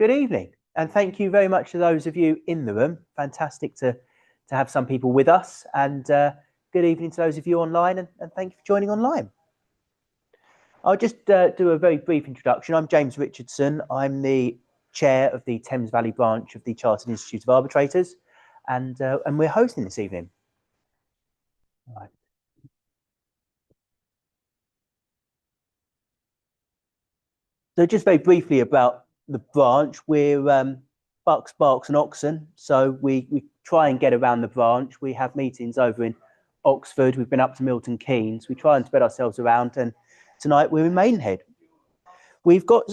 Good evening, and thank you very much to those of you in the room. Fantastic to have some people with us, and good evening to those of you online, and thank you for joining online. I'll just do a very brief introduction. I'm James Richardson. I'm the chair of the Thames Valley branch of the Chartered Institute of Arbitrators, and we're hosting this evening. Right. So just very briefly about the branch, we're bucks, barks and oxen. So we try and get around the branch. We have meetings over in Oxford. We've been up to Milton Keynes. We try and spread ourselves around. And tonight we're in Maidenhead. We've got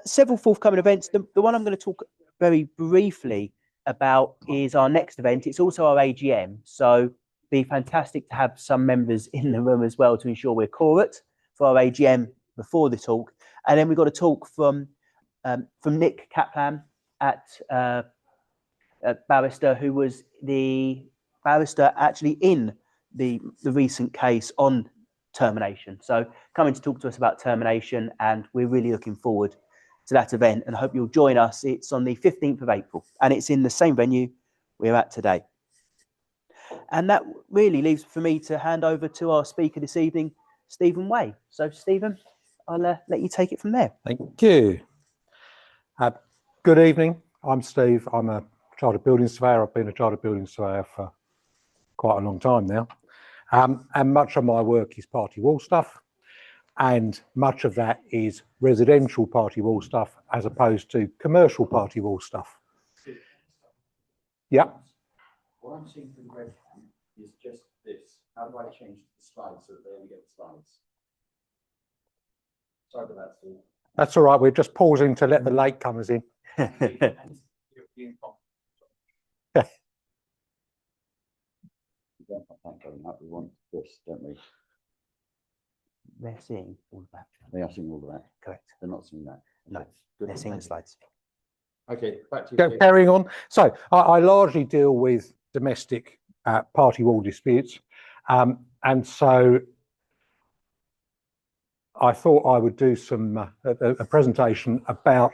several forthcoming events. The one I'm going to talk very briefly about is our next event. It's also our AGM. So it'd be fantastic to have some members in the room as well to ensure we're correct for our AGM before the talk. And then we've got a talk from Nick Kaplan at barrister, who was the barrister actually in the recent case on termination. So coming to talk to us about termination, and we're really looking forward to that event and hope you'll join us. It's on the 15th of April and it's in the same venue we're at today. And that really leaves for me to hand over to our speaker this evening, Stephen Way. So Stephen, I'll let you take it from there. Thank you. Good evening. I'm Steve. I'm a chartered building surveyor. I've been a chartered building surveyor for quite a long time now. And much of my work is party wall stuff. And much of that is residential party wall stuff as opposed to commercial party wall stuff. Yeah. What I'm seeing from the webcam is just this. How do I change the slides so that they only get the slides? Sorry about that, Steve. That's all right. We're just pausing to let the latecomers in. We don't want that going up. We want this, don't we? They're seeing all of that. They are seeing all of that. Correct. They're not seeing that. No, Good. they're seeing the slides. Okay, back to you. Carrying on. So I largely deal with domestic party wall disputes. And so I thought I would do some a presentation about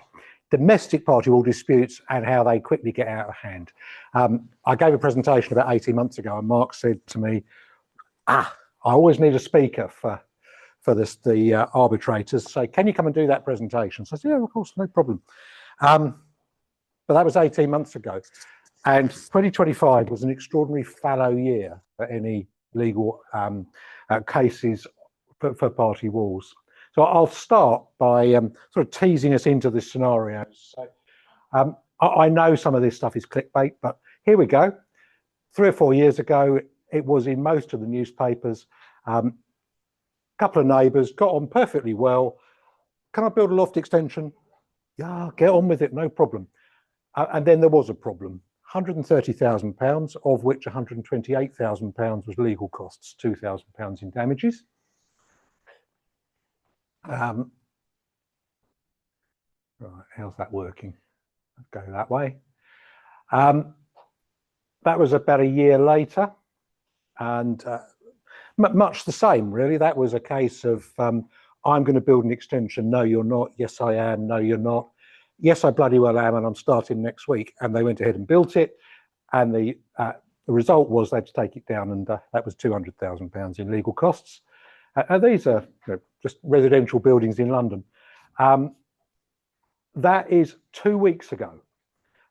domestic party wall disputes and how they quickly get out of hand. I gave a presentation about 18 months ago, and Mark said to me, I always need a speaker for the arbitrators. So can you come and do that presentation? So I said, yeah, of course, no problem. But that was 18 months ago. And 2025 was an extraordinary fallow year for any legal cases for party walls. So I'll start by sort of teasing us into this scenario. So I know some of this stuff is clickbait, but here we go. 3 or 4 years ago, it was in most of the newspapers. A couple of neighbours got on perfectly well. Can I build a loft extension? Yeah, get on with it, no problem. And then there was a problem. £130,000, of which £128,000 was legal costs, £2,000 in damages. Right, how's that working? Let's go that way. That was about a year later, and much the same, really. That was a case of I'm going to build an extension. No, you're not. Yes, I am. No, you're not. Yes, I bloody well am, and I'm starting next week. And they went ahead and built it, and the result was they had to take it down, and that was £200,000 in legal costs. These are just residential buildings in London. That is 2 weeks ago,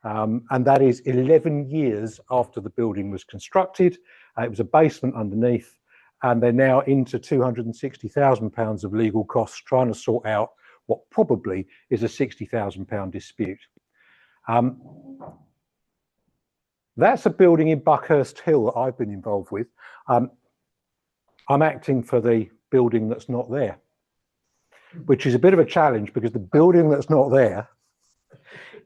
and that is 11 years after the building was constructed. It was a basement underneath, and they're now into £260,000 of legal costs trying to sort out what probably is a £60,000 dispute. That's a building in Buckhurst Hill that I've been involved with. I'm acting for the building that's not there, which is a bit of a challenge because the building that's not there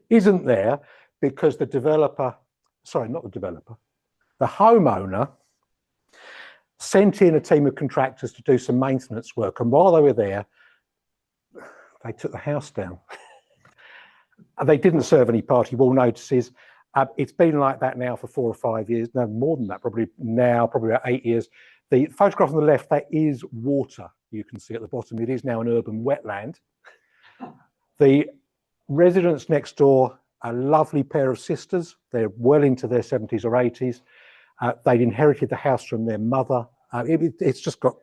isn't there because the developer, sorry, not the developer, the homeowner sent in a team of contractors to do some maintenance work. And while they were there, they took the house down. They didn't serve any party wall notices. It's been like that now for 4 or 5 years, no more than that, probably about 8 years. The photograph on the left, that is water. You can see at the bottom, it is now an urban wetland. The Residents next door, a lovely pair of sisters. They're well into their 70s or 80s. They'd inherited the house from their mother. It's just got,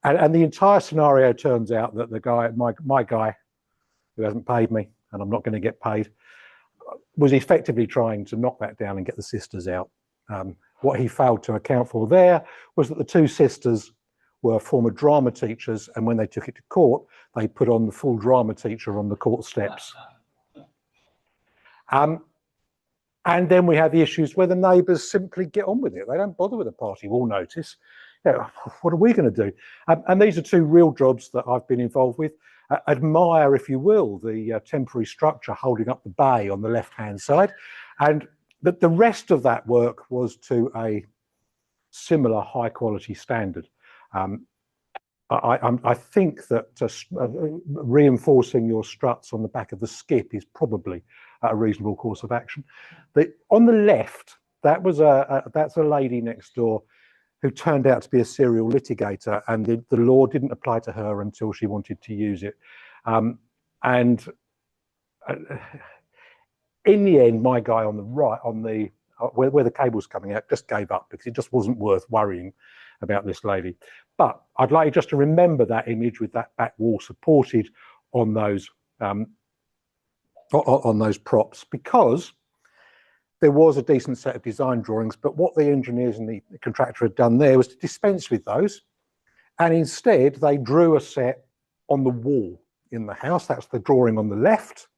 and the entire scenario turns out that the guy, my guy, who hasn't paid me, and I'm not going to get paid, was effectively trying to knock that down and get the sisters out. What he failed to account for there was that the two sisters were former drama teachers, and when they took it to court, they put on the full drama teacher on the court steps. And then we have the issues where the neighbours simply get on with it. They don't bother with a party wall notice. You know, what are we going to do? And these are two real jobs that I've been involved with. Admire, if you will, the temporary structure holding up the bay on the left-hand side. And the rest of that work was to a similar high-quality standard. I think that reinforcing your struts on the back of the skip is probably a reasonable course of action. On the left, that's a lady next door who turned out to be a serial litigator, and the law didn't apply to her until she wanted to use it. And in the end, my guy on the right, where the cable's coming out, just gave up because it just wasn't worth worrying about this lady. But I'd like you just to remember that image with that back wall supported on those props, because there was a decent set of design drawings, but what the engineers and the contractor had done there was to dispense with those, and instead they drew a set on the wall in the house. That's the drawing on the left,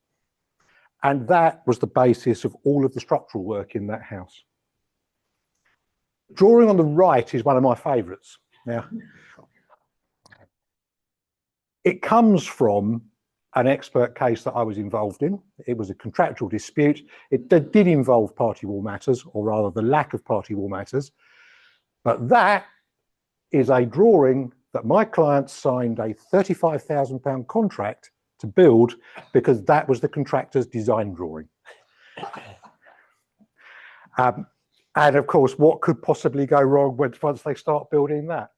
and that was the basis of all of the structural work in that house. Drawing on the right is one of my favourites. Now, it comes from an expert case that I was involved in. It was a contractual dispute. It did involve party wall matters, or rather the lack of party wall matters. But that is a drawing that my client signed a £35,000 contract to build because that was the contractor's design drawing. And of course, what could possibly go wrong once they start building that?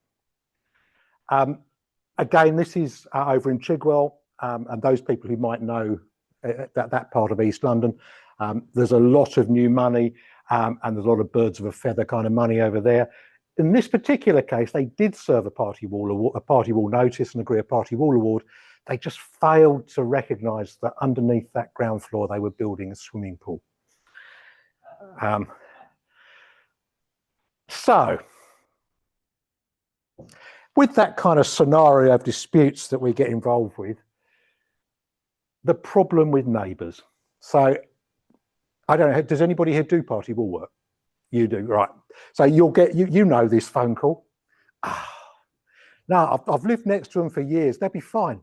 Again, this is over in Chigwell, and those people who might know that part of East London, there's a lot of new money, and there's a lot of birds of a feather kind of money over there. In this particular case, they did serve a party wall notice and agree a party wall award. They just failed to recognise that underneath that ground floor they were building a swimming pool. So, with that kind of scenario of disputes that we get involved with, the problem with neighbours. So, I don't know, does anybody here do party wall work? You do, right. So you'll get, you know this phone call. No, I've lived next to them for years, they'll be fine.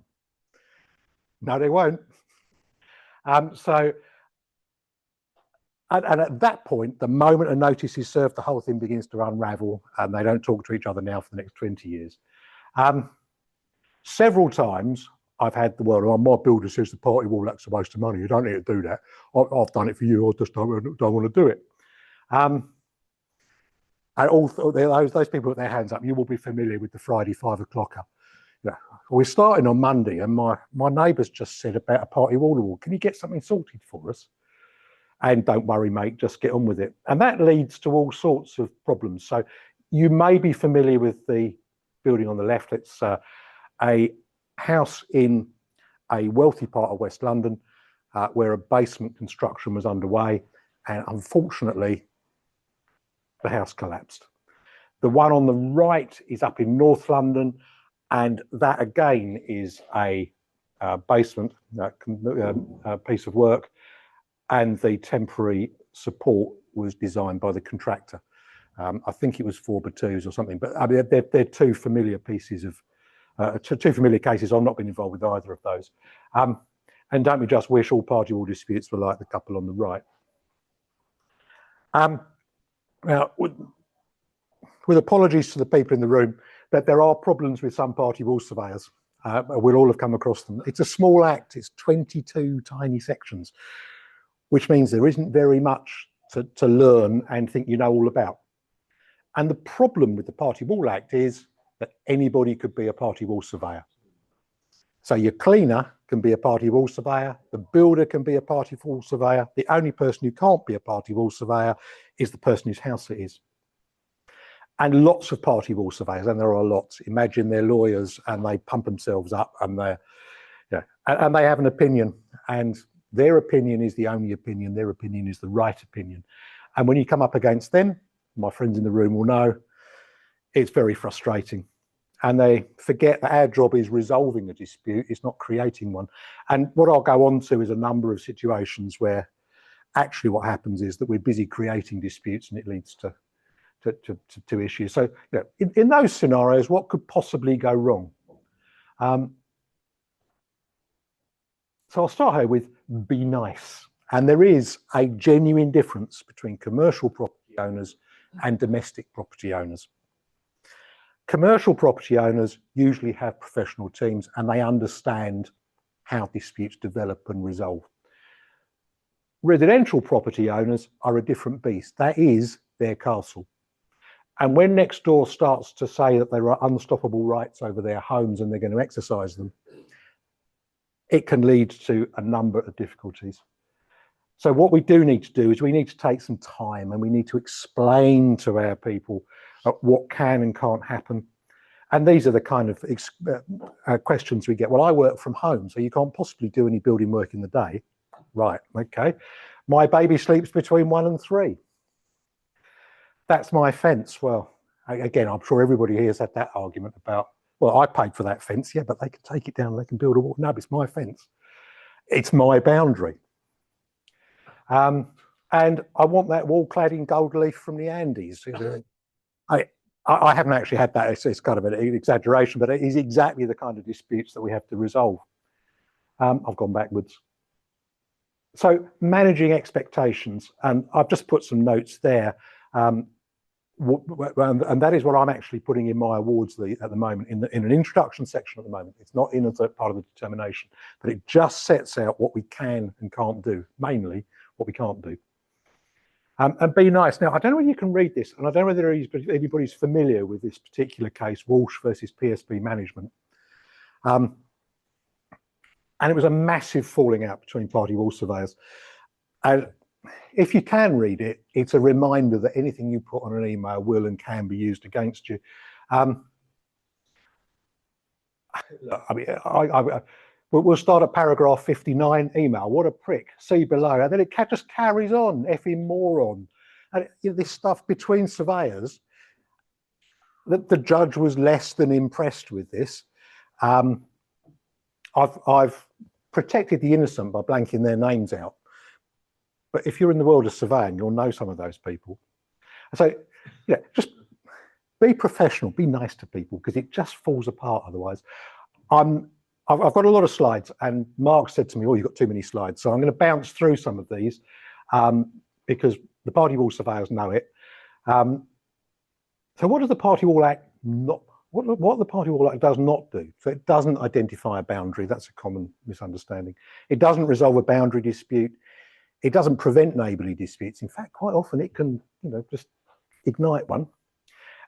No, they won't. And at that point, the moment a notice is served, the whole thing begins to unravel, and they don't talk to each other now for the next 20 years. Several times I've had the word, my builder says the party wall acts a waste of money. You don't need to do that. I've done it for you. I just don't want to do it. And all those people with their hands up, you will be familiar with the Friday 5 o'clocker. Yeah. We're starting on Monday, and my neighbour's just said about a party wall award. Can you get something sorted for us? And don't worry, mate, just get on with it. And that leads to all sorts of problems. So you may be familiar with the building on the left. It's a house in a wealthy part of West London where a basement construction was underway. And unfortunately, the house collapsed. The one on the right is up in North London. And that again is a basement piece of work. And the temporary support was designed by the contractor. I think it was 4x2s or something, but I mean, they're two familiar pieces of, two familiar cases. I've not been involved with either of those. And don't we just wish all party wall disputes were like the couple on the right. Now, with apologies to the people in the room, that there are problems with some party wall surveyors. We'll all have come across them. It's a small act, it's 22 tiny sections, which means there isn't very much to learn and think you know all about. And the problem with the Party Wall Act is that anybody could be a party wall surveyor. So your cleaner can be a party wall surveyor, the builder can be a party wall surveyor. The only person who can't be a party wall surveyor is the person whose house it is. And lots of party wall surveyors, and there are lots. Imagine they're lawyers and they pump themselves up and and they have an opinion, and their opinion is the only opinion, their opinion is the right opinion. And when you come up against them, my friends in the room will know, it's very frustrating. And they forget that our job is resolving a dispute, it's not creating one. And what I'll go on to is a number of situations where actually what happens is that we're busy creating disputes and it leads to issues. So in those scenarios, what could possibly go wrong? So I'll start here with be nice. And there is a genuine difference between commercial property owners and domestic property owners. Commercial property owners usually have professional teams and they understand how disputes develop and resolve. Residential property owners are a different beast. That is their castle. And when next door starts to say that there are unstoppable rights over their homes and they're going to exercise them, it can lead to a number of difficulties. So what we do need to do is we need to take some time and we need to explain to our people what can and can't happen. And these are the kind of questions we get. Well, I work from home, so you can't possibly do any building work in the day. Right, okay. My baby sleeps between 1 and 3. That's my fence. Well, again, I'm sure everybody here has had that argument about, well, I paid for that fence, yeah, but they can take it down, they can build a wall. No, it's my fence. It's my boundary. And I want that wall clad in gold leaf from the Andes. I haven't actually had that, it's kind of an exaggeration, but it is exactly the kind of disputes that we have to resolve. I've gone backwards. So managing expectations, and I've just put some notes there. And that is what I'm actually putting in my awards at the moment, in an introduction section at the moment. It's not in a part of the determination, but it just sets out what we can and can't do, mainly what we can't do. And be nice. Now, I don't know whether you can read this, and I don't know whether anybody's familiar with this particular case, Walsh versus PSB Management. And it was a massive falling out between party wall surveyors. And if you can read it, it's a reminder that anything you put on an email will and can be used against you. I mean, we'll start at paragraph 59, email. What a prick, see below. And then it just carries on, effing moron. And this stuff between surveyors, the judge was less than impressed with this. I've protected the innocent by blanking their names out. But if you're in the world of surveying, you'll know some of those people. So, just be professional, be nice to people, because it just falls apart otherwise. I've got a lot of slides, and Mark said to me, oh, you've got too many slides. So I'm going to bounce through some of these because the Party Wall surveyors know it. So what does the Party Wall Act not, what the Party Wall Act does not do? So it doesn't identify a boundary. That's a common misunderstanding. It doesn't resolve a boundary dispute. It doesn't prevent neighbourly disputes. In fact, quite often it can, just ignite one.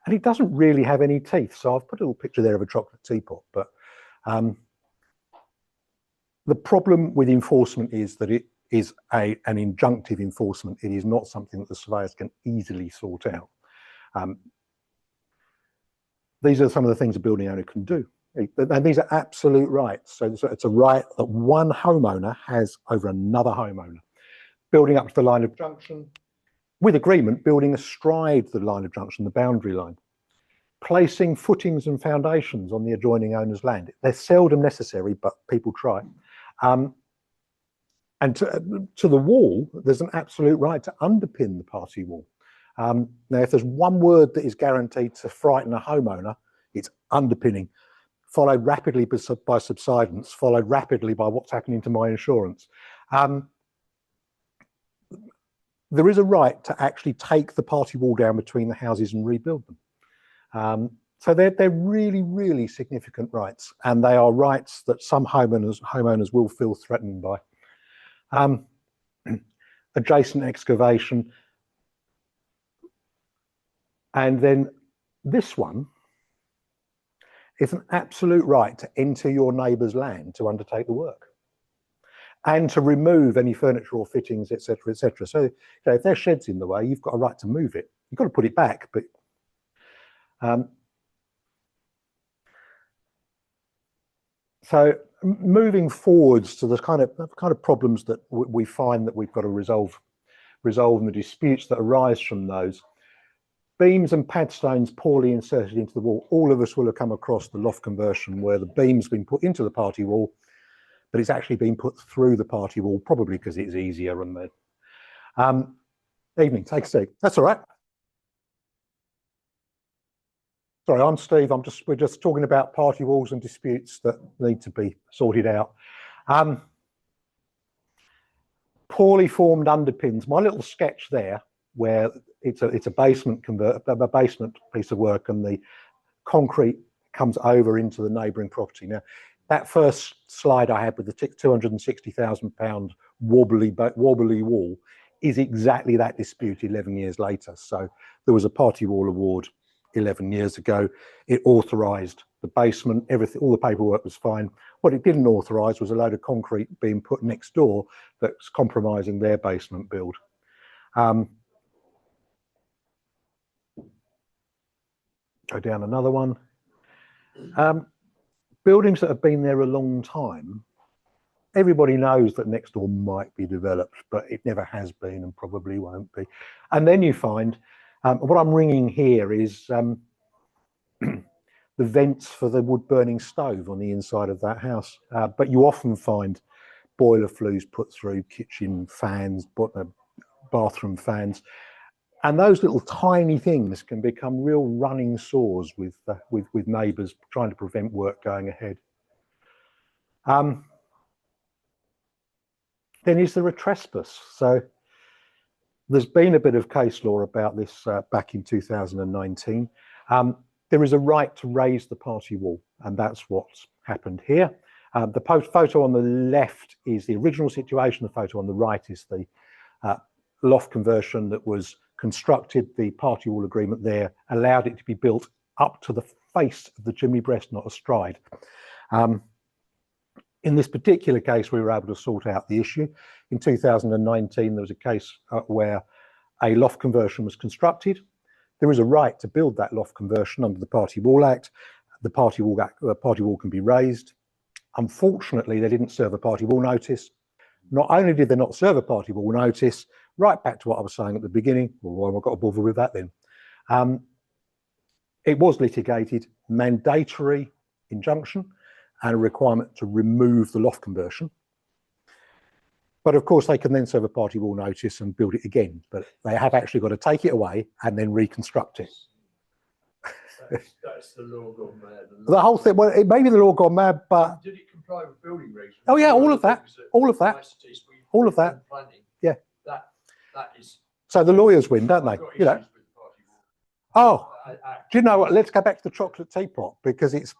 And it doesn't really have any teeth. So I've put a little picture there of a chocolate teapot. But the problem with enforcement is that it is an injunctive enforcement. It is not something that the surveyors can easily sort out. These are some of the things a building owner can do. And these are absolute rights. So it's a right that one homeowner has over another homeowner. Building up to the line of junction, with agreement, building astride the line of junction, the boundary line. Placing footings and foundations on the adjoining owner's land. They're seldom necessary, but people try. And to the wall, there's an absolute right to underpin the party wall. Now, if there's one word that is guaranteed to frighten a homeowner, it's underpinning, followed rapidly by subsidence, followed rapidly by what's happening to my insurance. There is a right to actually take the party wall down between the houses and rebuild them. So they're really, really significant rights, and they are rights that some homeowners will feel threatened by. Adjacent excavation. And then this one It's an absolute right to enter your neighbour's land to undertake the work and to remove any furniture or fittings, etc., etc. So, you know, if their shed's in the way, you've got a right to move it. You've got to put it back, but so moving forwards to the kind of problems that we find that we've got to resolve and the disputes that arise from those. Beams and pad stones poorly inserted into the wall. All of us will have come across the loft conversion where the beam's been put into the party wall, but it's actually been put through the party wall, probably because it's easier. And the evening, take a seat. That's all right. Sorry, I'm Steve. We're just talking about party walls and disputes that need to be sorted out. Poorly formed underpins. My little sketch there, where it's a basement piece of work, and the concrete comes over into the neighbouring property. Now, that first slide I had with the £260,000 wobbly wall is exactly that dispute 11 years later. So there was a party wall award 11 years ago. It authorised the basement, everything, all the paperwork was fine. What it didn't authorise was a load of concrete being put next door that's compromising their basement build. Go down another one. Buildings that have been there a long time, everybody knows that next door might be developed, but it never has been and probably won't be. And then you find, what I'm ringing here is the vents for the wood burning stove on the inside of that house. But you often find boiler flues put through, kitchen fans, bathroom fans. And those little tiny things can become real running sores with neighbours trying to prevent work going ahead. Then is there a trespass? So there's been a bit of case law about this back in 2019. There is a right to raise the party wall, and that's what's happened here. The photo on the left is the original situation. The photo on the right is the loft conversion that was constructed. The party wall agreement there allowed it to be built up to the face of the chimney breast, not astride. In this particular case, we were able to sort out the issue. In 2019, there was a case where a loft conversion was constructed. There is a right to build that loft conversion under the Party Wall Act. The party wall can be raised. Unfortunately, they didn't serve a party wall notice. Not only did they not serve a party wall notice, right back to what I was saying at the beginning, well, why have I got to bother with that then? It was litigated, mandatory injunction and a requirement to remove the loft conversion. But of course, they can then serve a party wall notice and build it again, but they have actually got to take it away and then reconstruct it. That's the law gone mad. The whole thing, well, it may be the law gone mad, but... Did it comply with building regs? Oh yeah, all of that, all of that, all of that. Yeah. That is... So the lawyers win, don't they? You know. Oh, do you know what? Let's go back to the chocolate teapot, because it's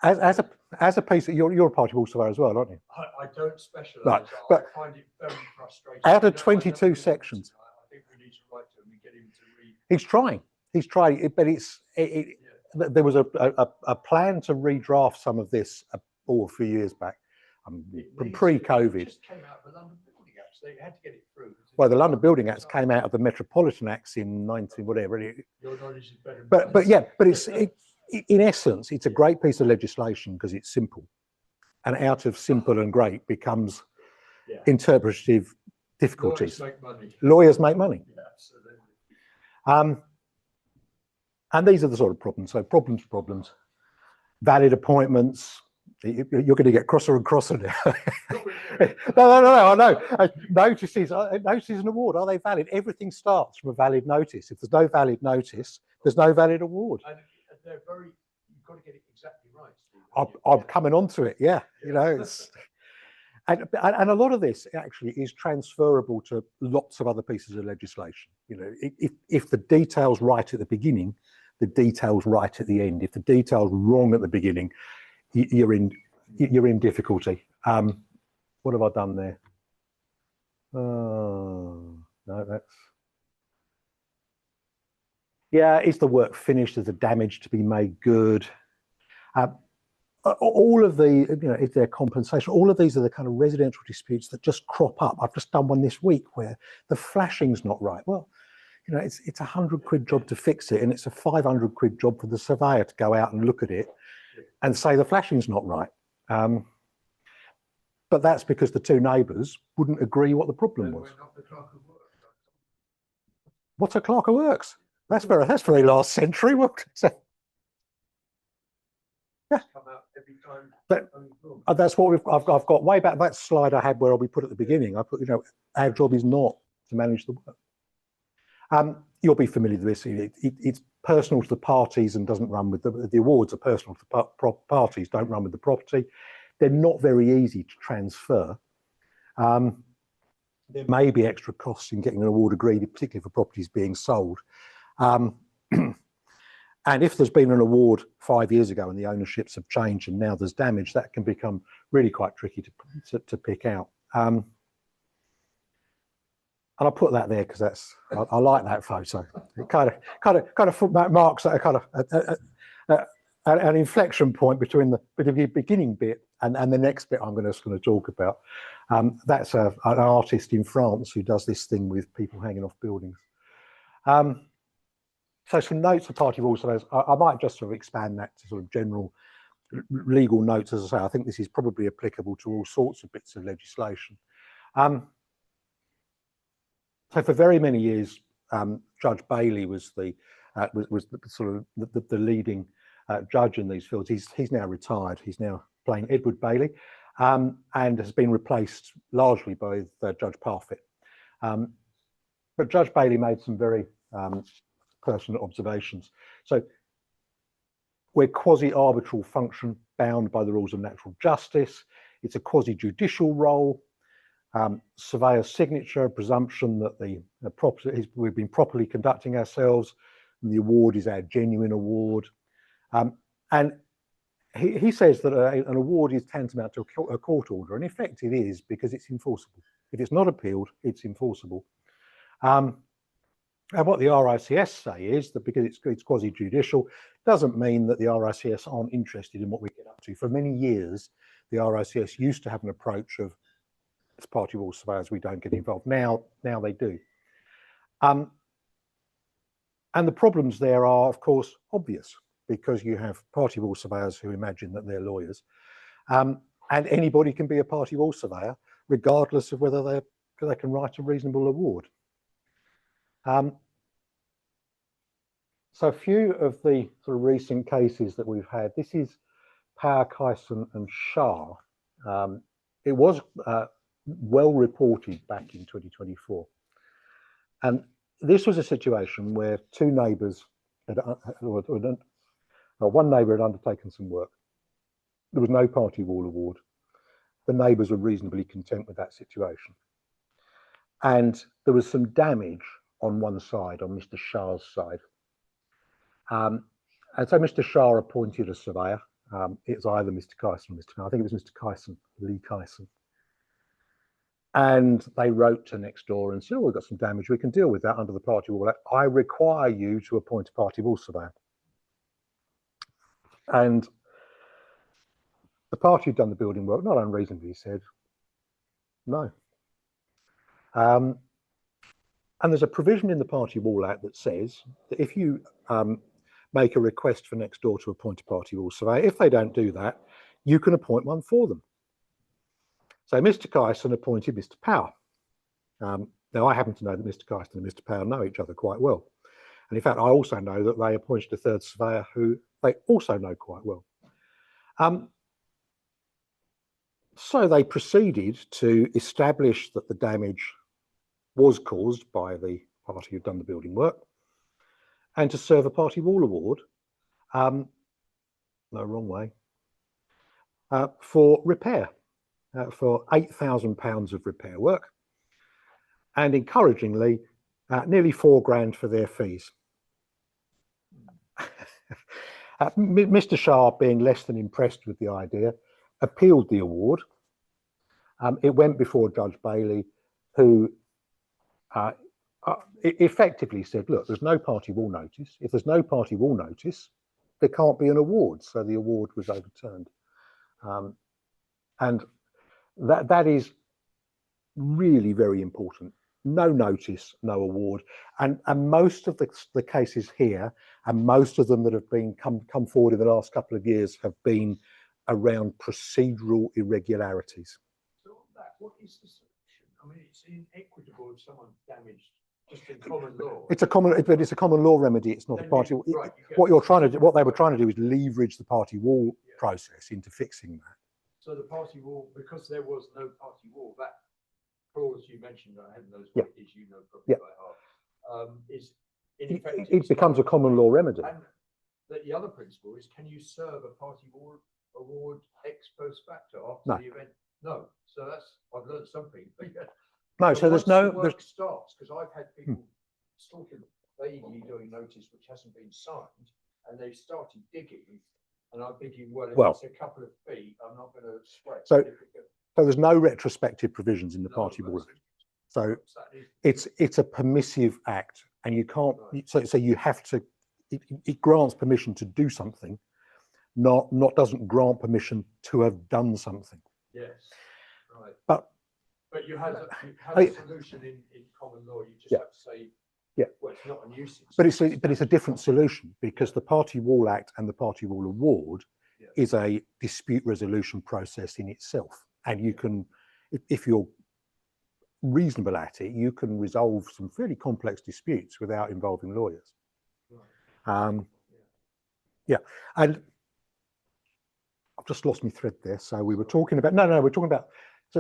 as a piece of, you're a party wall surveyor as well, aren't you? I don't specialise. Right, but I find it very frustrating. Out of 22 sections, I think we need to write to him and get him to read. He's trying it, but there was a plan to redraft some of this a few years back, pre-COVID. It just came out of the London Building Acts. They had to get it through. Well, the London Building Acts came out of the Metropolitan Acts in 19 whatever. Your knowledge is better. But yeah, but in essence, it's a great piece of legislation because it's simple, and out of simple and great becomes interpretative difficulties. Lawyers make money. Yeah, absolutely. And these are the sort of problems. So problems, valid appointments. You're going to get crosser and crosser now. No, I know. Notice is an award. Are they valid? Everything starts from a valid notice. If there's no valid notice, there's no valid award. And they're you've got to get it exactly right. I'm coming on to it. Yeah. You know, it's, and a lot of this actually is transferable to lots of other pieces of legislation. You know, if the detail's right at the beginning, the detail's right at the end. If the detail's wrong at the beginning, you're in difficulty. What have I done there? Oh, no, that's... Yeah, is the work finished? Is the damage to be made good? All of the, if they're compensation, all of these are the kind of residential disputes that just crop up. I've just done one this week where the flashing's not right. Well, it's a £100 job to fix it, and it's a £500 job for the surveyor to go out and look at it and say the flashing's not right. But that's because the two neighbours wouldn't agree what the problem was. What's a clerk of works? That's very last century. Yeah. But that's what I've got way back. That slide I had where we put at the beginning. I put, our job is not to manage the work. You'll be familiar with this. It's personal to the parties and doesn't run with the awards are personal to the parties, don't run with the property. They're not very easy to transfer. There may be extra costs in getting an award agreed, particularly for properties being sold. And if there's been an award 5 years ago and the ownerships have changed and now there's damage, that can become really quite tricky to pick out. And I'll put that there because I like that photo. It kind of marks a kind of an inflection point between the beginning bit and the next bit I'm just going to talk about. That's an artist in France who does this thing with people hanging off buildings. So some notes for party rules. I might just sort of expand that to sort of general legal notes. As I say, I think this is probably applicable to all sorts of bits of legislation. So for very many years, Judge Bailey was the leading judge in these fields. He's now retired. He's now playing Edward Bailey, and has been replaced largely by Judge Parfitt. But Judge Bailey made some very personal observations. So we're quasi-arbitral function bound by the rules of natural justice. It's a quasi-judicial role. Surveyor signature, presumption that we've been properly conducting ourselves, and the award is our genuine award. And he says that an award is tantamount to a court order, and in fact it is, because it's enforceable. If it's not appealed, it's enforceable. And what the RICS say is that because it's quasi-judicial, doesn't mean that the RICS aren't interested in what we get up to. For many years, the RICS used to have an approach of, as party wall surveyors, we don't get involved. Now they do. And the problems there are, of course, obvious, because you have party wall surveyors who imagine that they're lawyers. And anybody can be a party wall surveyor, regardless of whether they can write a reasonable award. So a few of the sort of recent cases that we've had, this is Power, Kyson and Shah. It was well reported back in 2024. And this was a situation where two neighbours, one neighbour had undertaken some work. There was no party wall award. The neighbours were reasonably content with that situation. And there was some damage on one side, on Mr. Shah's side. And so Mr. Shah appointed a surveyor. It was either Mr. Kyson or Mr. I think it was Mr. Kyson, Lee Kyson. And they wrote to next door and said, oh, we've got some damage. We can deal with that under the Party Wall Act. I require you to appoint a party wall surveyor. And the party who'd done the building work, not unreasonably, said no. And there's a provision in the Party Wall Act that says that if you make a request for next door to appoint a party wall surveyor, if they don't do that, you can appoint one for them. So Mr. Kyson appointed Mr. Power. Now I happen to know that Mr. Kyson and Mr. Power know each other quite well. And in fact, I also know that they appointed a third surveyor who they also know quite well. So they proceeded to establish that the damage was caused by the party who'd done the building work, and to serve a party wall award, no, wrong way, for repair, for £8,000 of repair work, and encouragingly, nearly £4,000 for their fees. Mr. Shah, being less than impressed with the idea, appealed the award. It went before Judge Bailey, who effectively said, look, there's no party wall notice. If there's no party wall notice, there can't be an award. So the award was overturned. And that is really very important. No notice, no award. And most of the cases here, and most of them that have been come forward in the last couple of years, have been around procedural irregularities. So on that, what is the solution? I mean, it's inequitable if someone's damaged just in common law. It's a common law remedy. It's not a party. Right, what you're trying to do, what they were trying to do, is leverage the party wall process into fixing that. So the party wall, because there was no party wall, that clause you mentioned, I haven't knows what it is, you know probably by heart, is ineffective. It becomes a common law remedy. And the other principle is, can you serve a party wall award ex post facto after the event? No. So that's, I've learned something. No, so there's no. The work starts, because I've had people stalking vaguely doing notice which hasn't been signed, and they've started digging, and I'm thinking, well, if it's a couple of feet, I'm not going to sweat. So there's no retrospective provisions in the party wall. So it's a permissive act, and you can't. So you have to. It grants permission to do something, not doesn't grant permission to have done something. Yes, right. But you have a solution in common law. You just have to say, well, it's not a nuisance. But it's a different solution, because the Party Wall Act and the Party Wall Award is a dispute resolution process in itself, and you can, if you're reasonable at it, you can resolve some fairly complex disputes without involving lawyers. Right. And I've just lost my thread there. So we were talking about we're talking about.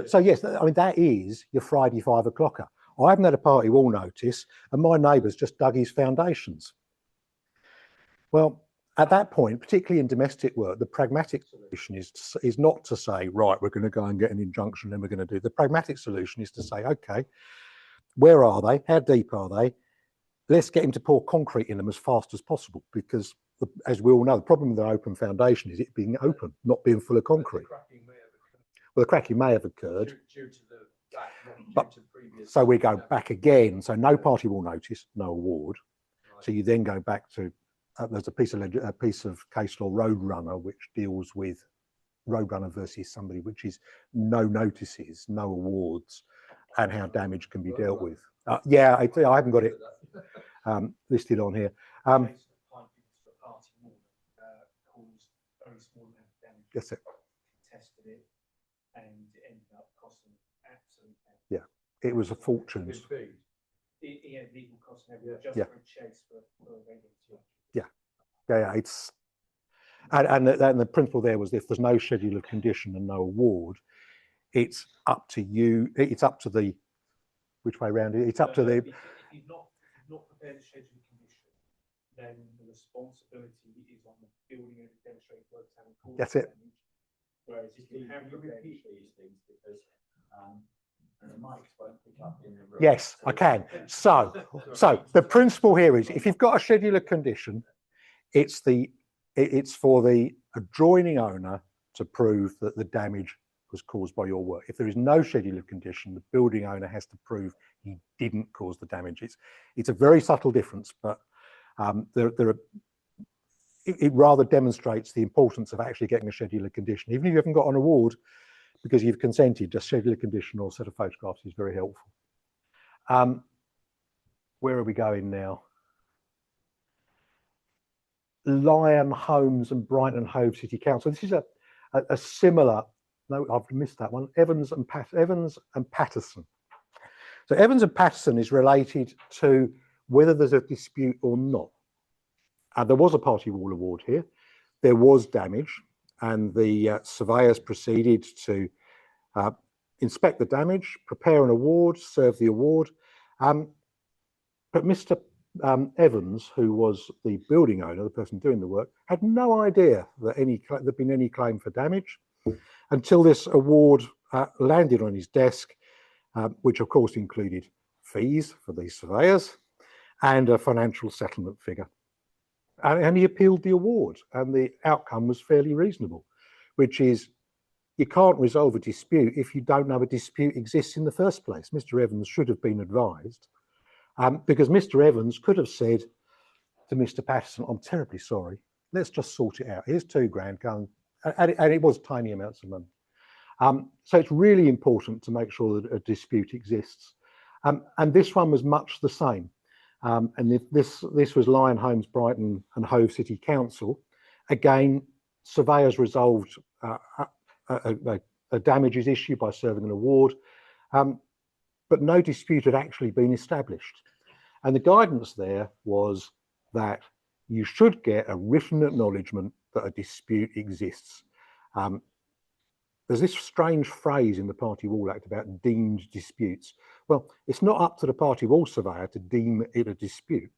So yes, I mean, that is your Friday 5 o'clocker. I haven't had a party wall notice, and my neighbour's just dug his foundations. Well, at that point, particularly in domestic work, the pragmatic solution is not to say, right, we're going to go and get an injunction and we're going to do. The pragmatic solution is to say, okay, where are they? How deep are they? Let's get him to pour concrete in them as fast as possible, because as we all know, the problem with an open foundation is it being open, not being full of concrete. Well, the cracking may have occurred, due to but so we go back again. So no party wall notice, no award. Right. So you then go back to there's a piece of case law, Roadrunner, which deals with Roadrunner versus somebody, which is no notices, no awards, and how damage can be dealt with. I haven't got it listed on here. That's it. Tested it, and it ended up costing absolutely. Yeah, it was a fortune. Legal costs and everything, just for a chase for a regular. Yeah. It's and the principle there was, if there's no schedule of condition and no award, it's up to you. It's up to the which way around it. It's up to the. If you've not prepared a schedule of condition, then the responsibility is on the building and demonstrating works having caused. That's it. Whereas if you have repeat these things, because the mics won't pick up in the room. Yes, I can. So the principle here is, if you've got a schedule of condition, it's for the adjoining owner to prove that the damage was caused by your work. If there is no schedule of condition, the building owner has to prove he didn't cause the damage. It's a very subtle difference, but it rather demonstrates the importance of actually getting a schedule of condition. Even if you haven't got an award, because you've consented, just schedule of condition or set of photographs is very helpful. Where are we going now? Lyon Homes and Brighton and Hove City Council. This is a similar, no, I've missed that one, Evans and Patterson. So Evans and Patterson is related to whether there's a dispute or not. There was a party wall award here. There was damage, and the surveyors proceeded to inspect the damage, prepare an award, serve the award. But Mr. Evans, who was the building owner, the person doing the work, had no idea that there'd been any claim for damage until this award landed on his desk, which of course included fees for these surveyors and a financial settlement figure. And he appealed the award, and the outcome was fairly reasonable, which is, you can't resolve a dispute if you don't know a dispute exists in the first place. Mr. Evans should have been advised, because Mr. Evans could have said to Mr. Patterson, I'm terribly sorry, let's just sort it out. Here's £2,000, go and it was tiny amounts of money. So it's really important to make sure that a dispute exists. And this one was much the same. And this was Lion Homes, Brighton and Hove City Council. Again, surveyors resolved a damages issue by serving an award, but no dispute had actually been established. And the guidance there was that you should get a written acknowledgement that a dispute exists. There's this strange phrase in the Party Wall Act about deemed disputes. Well, it's not up to the Party Wall surveyor to deem it a dispute.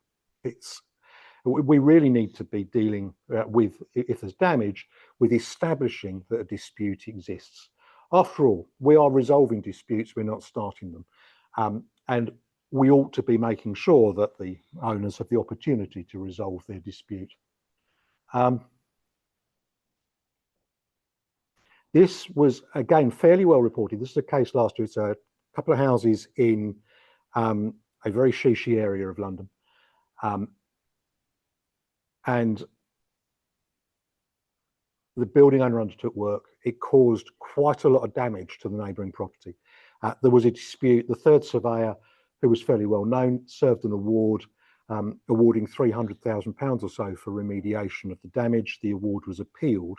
We really need to be dealing with, if there's damage, with establishing that a dispute exists. After all, we are resolving disputes, we're not starting them. And we ought to be making sure that the owners have the opportunity to resolve their dispute. This was, again, fairly well reported. This is a case last year. It's a couple of houses in a very shishy area of London. And the building owner undertook work. It caused quite a lot of damage to the neighbouring property. There was a dispute. The third surveyor, who was fairly well known, served an award, awarding £300,000 or so for remediation of the damage. The award was appealed.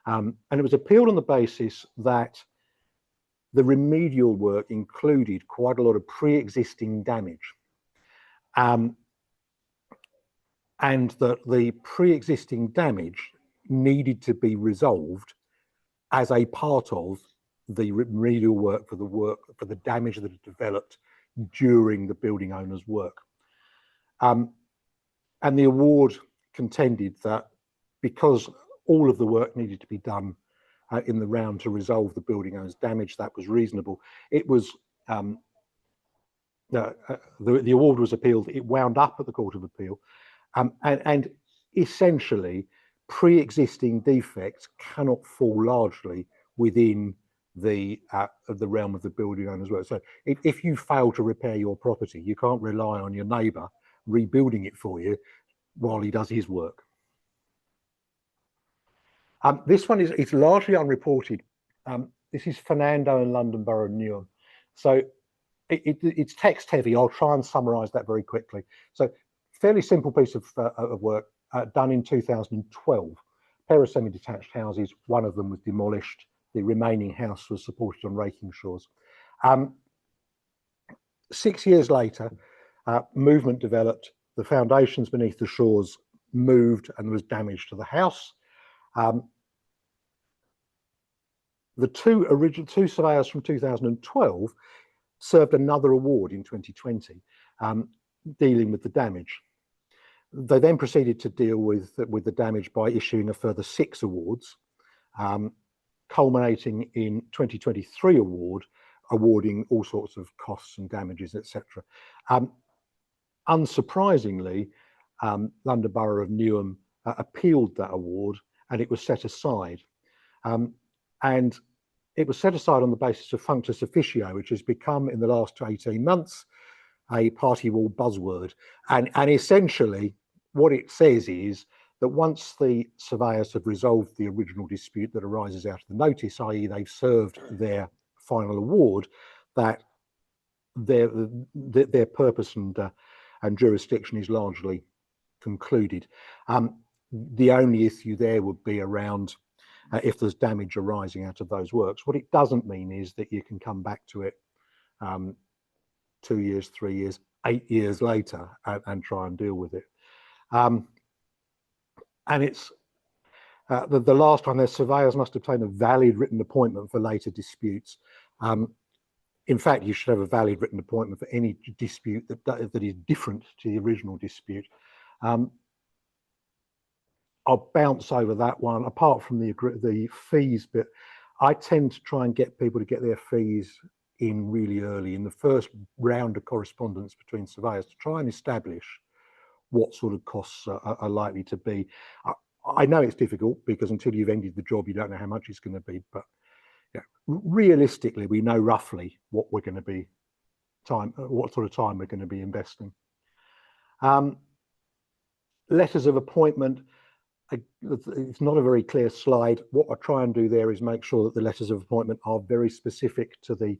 And it was appealed on the basis that the remedial work included quite a lot of pre-existing damage. And that the pre-existing damage needed to be resolved as a part of the remedial work for the damage that had developed during the building owner's work. And the award contended that because all of the work needed to be done in the round to resolve the building owner's damage, that was reasonable. It was the award was appealed. It wound up at the Court of Appeal, and essentially pre-existing defects cannot fall largely within the realm of the building owner's work. So if you fail to repair your property, you can't rely on your neighbour rebuilding it for you while he does his work. This one is largely unreported. This is Fernando and London Borough of Newham. So it's text heavy. I'll try and summarise that very quickly. So fairly simple piece of work done in 2012. A pair of semi-detached houses. One of them was demolished. The remaining house was supported on raking shores. 6 years later, movement developed. The foundations beneath the shores moved and there was damage to the house. The two surveyors from 2012 served another award in 2020, dealing with the damage. They then proceeded to deal with the damage by issuing a further 6 awards, culminating in 2023 award, awarding all sorts of costs and damages, etc. Unsurprisingly, London Borough of Newham appealed that award and it was set aside. And it was set aside on the basis of functus officio, which has become in the last 18 months a party wall buzzword. And essentially what it says is that once the surveyors have resolved the original dispute that arises out of the notice, i.e. they've served their final award, that their purpose and jurisdiction is largely concluded. The only issue there would be around if there's damage arising out of those works. What it doesn't mean is that you can come back to it 2 years, 3 years, 8 years later and try and deal with it. And it's the last one, their surveyors must obtain a valid written appointment for later disputes. In fact, you should have a valid written appointment for any dispute that is different to the original dispute. I'll bounce over that one. Apart from the fees bit, I tend to try and get people to get their fees in really early in the first round of correspondence between surveyors to try and establish what sort of costs are likely to be. I know it's difficult because until you've ended the job, you don't know how much it's going to be. But yeah, realistically, we know roughly what we're going to be what sort of time we're going to be investing. Letters of appointment. it's not a very clear slide. What I try and do there is make sure that the letters of appointment are very specific to the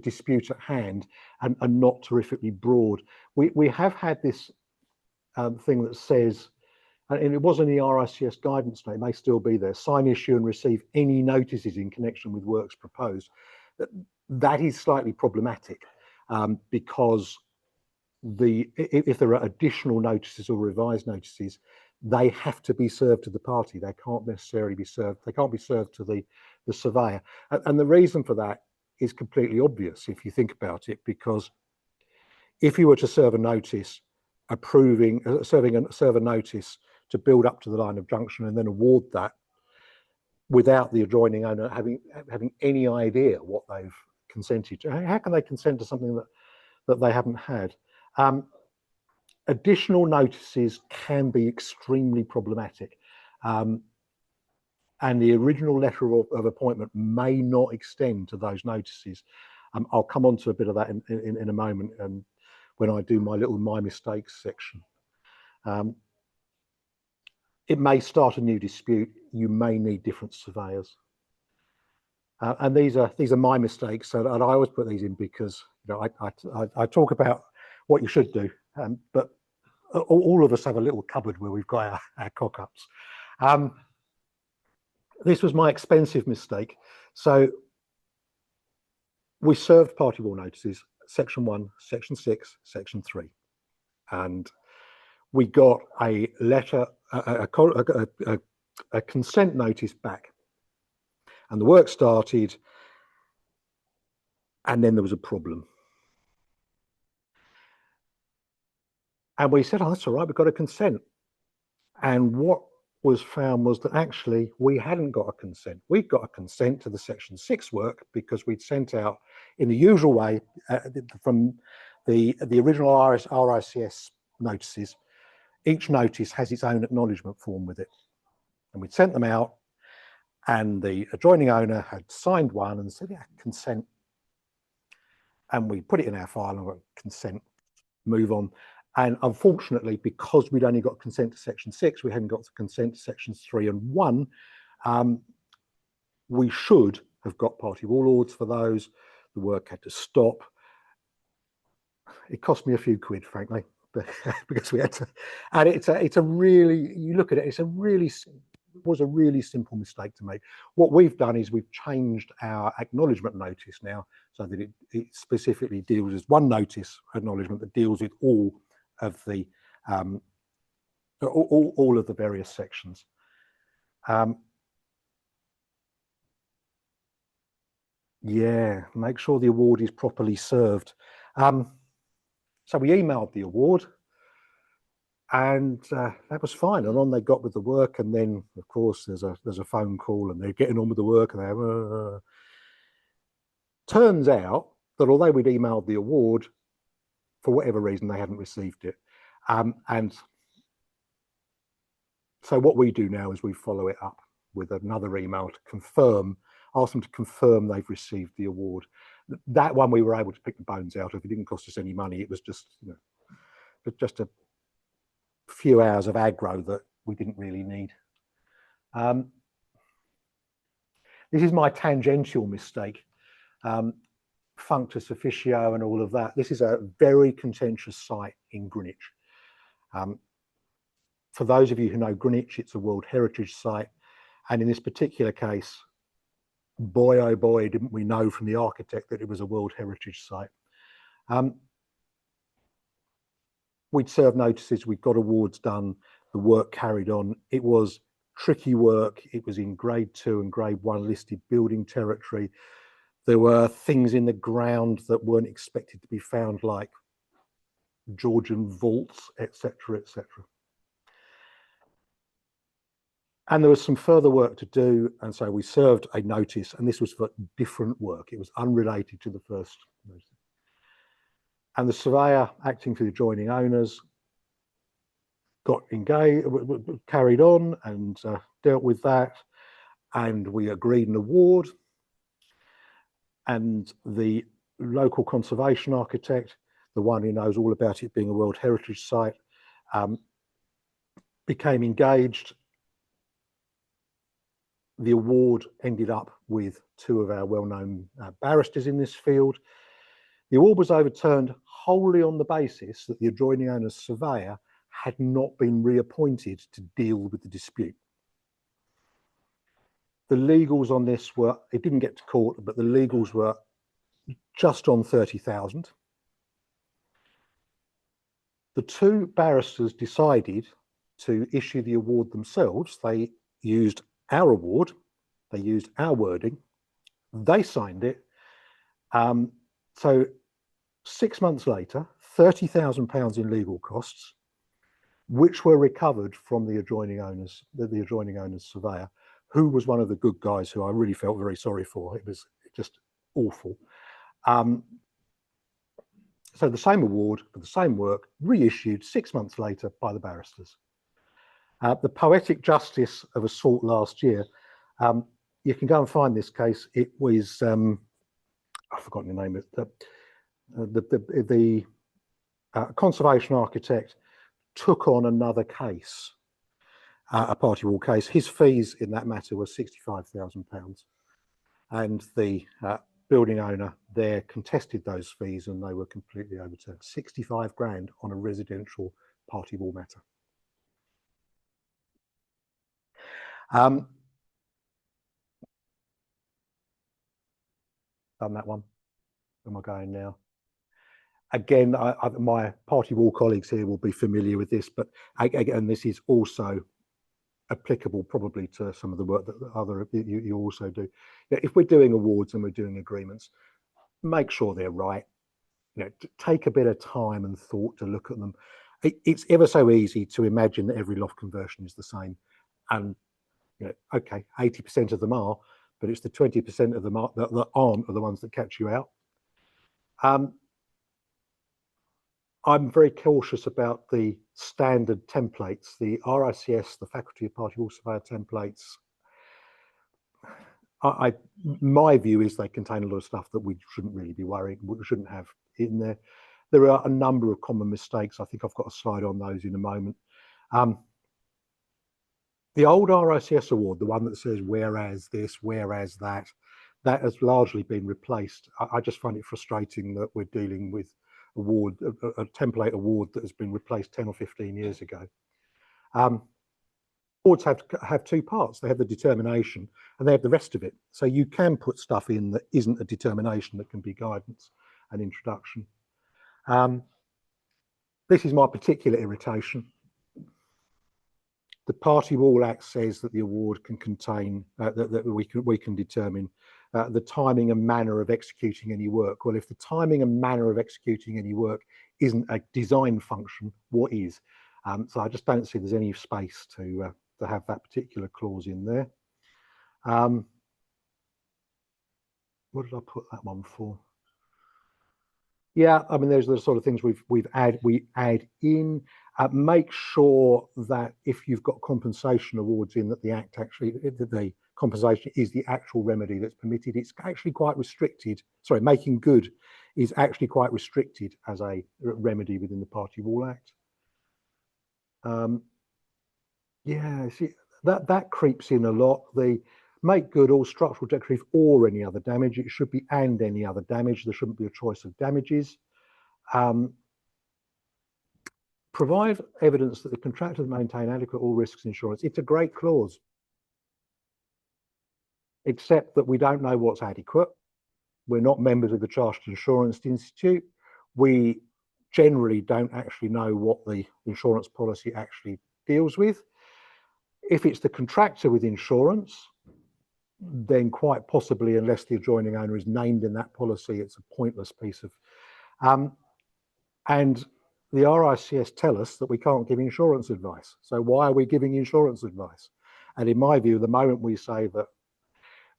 dispute at hand, and not terrifically broad. We have had this thing that says, and it was in the RICS guidance note, it may still be there, sign, issue and receive any notices in connection with works proposed. That is slightly problematic, because if there are additional notices or revised notices, they have to be served to the party. They can't necessarily be served. They can't be served to the surveyor. And the reason for that is completely obvious if you think about it, because if you were to serve a notice serve a notice to build up to the line of junction and then award that without the adjoining owner having any idea what they've consented to, how can they consent to something that they haven't had? Additional notices can be extremely problematic, and the original letter of appointment may not extend to those notices. I'll come on to a bit of that in a moment, when I do my mistakes section. It may start a new dispute. You may need different surveyors, and these are my mistakes. And I always put these in because, you know, I talk about what you should do, but all of us have a little cupboard where we've got our cock-ups. This was my expensive mistake. So we served party wall notices, section 1, section 6, section 3, and we got a letter, a consent notice back, and the work started, and then there was a problem. And we said, oh, that's all right, we've got a consent. And what was found was that actually we hadn't got a consent. We'd got a consent to the section 6 work because we'd sent out in the usual way from the original RICS notices. Each notice has its own acknowledgement form with it. And we'd sent them out, and the adjoining owner had signed one and said, yeah, consent. And we put it in our file and went, consent, move on. And unfortunately, because we'd only got consent to section 6, we hadn't got consent to sections 3 and 1. We should have got party wall orders for those. The work had to stop. It cost me a few quid, frankly, because we had to. And it's a really, you look at it, it was a really simple mistake to make. What we've done is we've changed our acknowledgement notice now so that it specifically deals as one notice acknowledgement that deals with all of the all of the various sections. Yeah, make sure the award is properly served. So we emailed the award, and that was fine. And on they got with the work, and then of course there's a phone call, and they're getting on with the work, and they turns out that although we'd emailed the award, for whatever reason they hadn't received it. And so what we do now is we follow it up with another email to confirm, ask them to confirm they've received the award. That one we were able to pick the bones out of. It didn't cost us any money. It was just, you know, just a few hours of aggro that we didn't really need. This is my tangential mistake. Functus officio and all of that. This is a very contentious site in Greenwich. For those of you who know Greenwich, it's a World Heritage Site. And in this particular case, boy, oh boy, didn't we know from the architect that it was a World Heritage Site. We'd served notices, we got awards done, the work carried on. It was tricky work. It was in grade 2 and grade 1 listed building territory. There were things in the ground that weren't expected to be found, like Georgian vaults, etc., etc. And there was some further work to do, and so we served a notice, and this was for different work. It was unrelated to the first notice. And the surveyor, acting for the adjoining owners, got engaged, carried on, and dealt with that, and we agreed an award. And the local conservation architect, the one who knows all about it being a World Heritage Site, became engaged. The award ended up with two of our well-known barristers in this field. The award was overturned wholly on the basis that the adjoining owner's surveyor had not been reappointed to deal with the dispute. The legals on this were, it didn't get to court, but the legals were just on 30,000. The two barristers decided to issue the award themselves. They used our award, they used our wording, they signed it. So 6 months later, £30,000 in legal costs, which were recovered from the adjoining owner's surveyor, who was one of the good guys who I really felt very sorry for. It was just awful. So the same award for the same work, reissued 6 months later by the barristers. The poetic justice of assault last year, you can go and find this case. It was, I've forgotten the name of it, the conservation architect took on another case, a party wall case. His fees in that matter were £65,000, and the building owner there contested those fees, and they were completely overturned. 65 grand on a residential party wall matter. Done that one. Where am I going now? Again, my party wall colleagues here will be familiar with this, but again, this is also applicable probably to some of the work that you also do. If we're doing awards and we're doing agreements, make sure they're right. Take a bit of time and thought to look at them. It's ever so easy to imagine that every loft conversion is the same, and okay, 80% of them are, but it's the 20% of them that aren't are the ones that catch you out. I'm very cautious about the standard templates, the RICS, the Faculty of Party Wall Surveyor templates. My view is they contain a lot of stuff that we shouldn't really be worrying, we shouldn't have in there. There are a number of common mistakes. I think I've got a slide on those in a moment. The old RICS award, the one that says whereas this, whereas that has largely been replaced. I just find it frustrating that we're dealing with a template award that has been replaced 10 or 15 years ago. Awards have two parts. They have the determination and they have the rest of it. So you can put stuff in that isn't a determination, that can be guidance and introduction. This is my particular irritation. The Party Wall Act says that the award can contain, that we can determine the timing and manner of executing any work. Well, if the timing and manner of executing any work isn't a design function, what is? So I just don't see there's any space to have that particular clause in there. What did I put that one for? Yeah, I mean, there's the sort of things we add in. Make sure that if you've got compensation awards in, that the Act actually, the compensation is the actual remedy that's permitted. It's actually quite restricted. Sorry, making good is actually quite restricted as a remedy within the Party Wall Act. Yeah, see, that creeps in a lot. The make good all structural decorative or any other damage. It should be and any other damage. There shouldn't be a choice of damages. Provide evidence that the contractor maintain adequate all risks insurance. It's a great clause, except that we don't know what's adequate. We're not members of the Chartered Insurance Institute. We generally don't actually know what the insurance policy actually deals with. If it's the contractor with insurance, then quite possibly, unless the adjoining owner is named in that policy, it's a pointless piece of. And the RICS tell us that we can't give insurance advice. So why are we giving insurance advice? And in my view, the moment we say that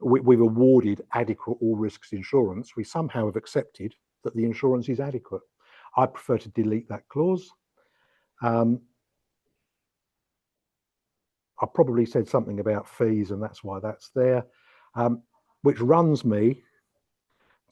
we've awarded adequate all risks insurance, we somehow have accepted that the insurance is adequate. I prefer to delete that clause. I probably said something about fees, and that's why that's there, which runs me